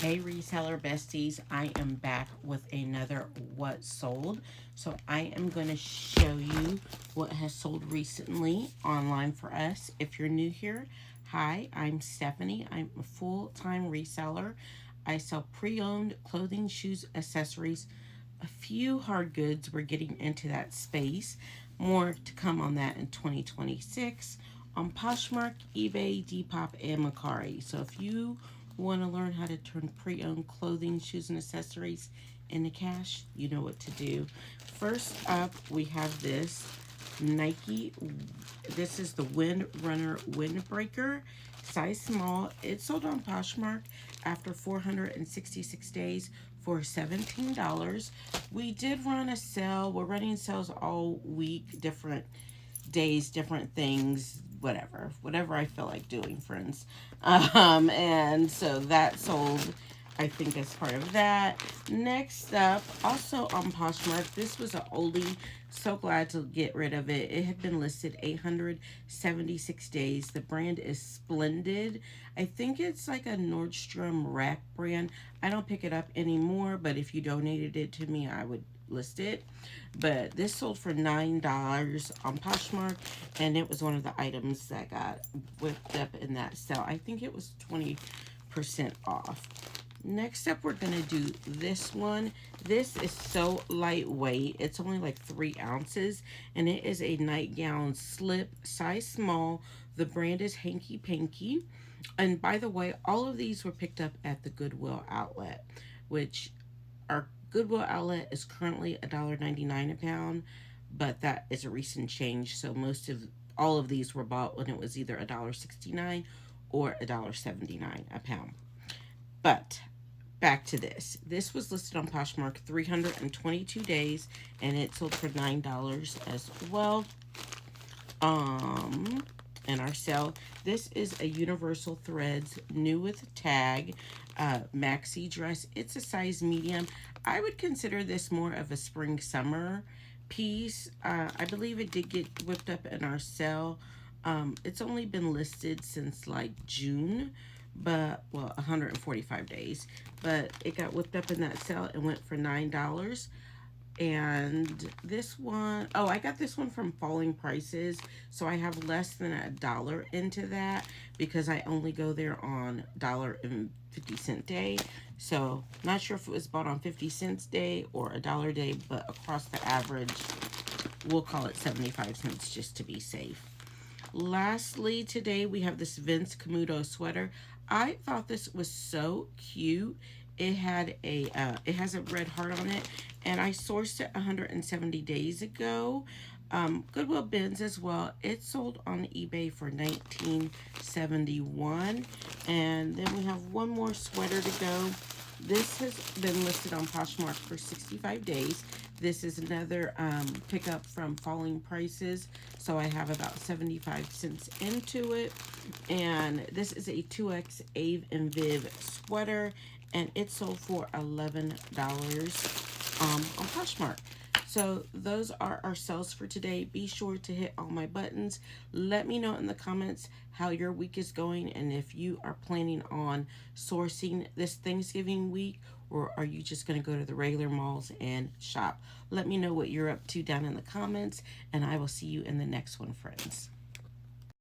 Hey reseller besties, I am back with another what sold. So I am going to show you what has sold recently online for us. If you're new here, hi, I'm Stephanie. I'm a full-time reseller. I sell pre-owned clothing, shoes, accessories, a few hard goods. We're getting into that space. More to come on that in 2026 on Poshmark, eBay, Depop, and Mecari. So if you want to learn how to turn pre-owned clothing, shoes, and accessories into cash, you know what to do. First up, we have this Nike. This is the Wind Runner Windbreaker, size small. It sold on Poshmark after 466 days for $17. We did run a sale. We're running sales all week, different days, different things, whatever I feel like doing, friends. And so that sold, I think, as part of that. Next up, also on Poshmark, this was an oldie. So glad to get rid of it. It had been listed 876 days. The brand is Splendid. I think it's like a Nordstrom Rack brand. I don't pick it up anymore, but if you donated it to me, I would list it. But this sold for $9 on Poshmark, and it was one of the items that got whipped up in that sale. I think it was 20% off. Next up, we're going to do this one. This is so lightweight. It's only like 3 ounces, and it is a nightgown slip, size small. The brand is Hanky Panky. And by the way, all of these were picked up at the Goodwill outlet, which our Goodwill outlet is currently $1.99 a pound, but that is a recent change. So all of these were bought when it was either $1.69 or $1.79 a pound. But back to this. This was listed on Poshmark 322 days, and it sold for $9 as well. In our sale, this is a Universal Threads new with tag maxi dress. It's a size medium. I would consider this more of a spring summer piece. I believe it did get whipped up in our sale. It's only been listed since like June, but 145 days. But it got whipped up in that sale and went for $9. And this one, oh, I got this one from Falling Prices, so I have less than $1 into that because I only go there on $1.50 day. So not sure if it was bought on 50 cents day or $1 day, but across the average, we'll call it 75 cents just to be safe. Lastly, today we have this Vince Camuto sweater. I thought this was so cute. It has a red heart on it, and I sourced it 170 days ago. Goodwill bins as well. It sold on eBay for 1971, and then we have one more sweater to go. This has been listed on Poshmark for 65 days. This is another pickup from Falling Prices, so I have about 75 cents into it. And this is a 2X Ave and Viv sweater, and it sold for $11 on Poshmark. So those are our sales for today. Be sure to hit all my buttons. Let me know in the comments how your week is going and if you are planning on sourcing this Thanksgiving week, or are you just going to go to the regular malls and shop? Let me know what you're up to down in the comments, and I will see you in the next one, friends.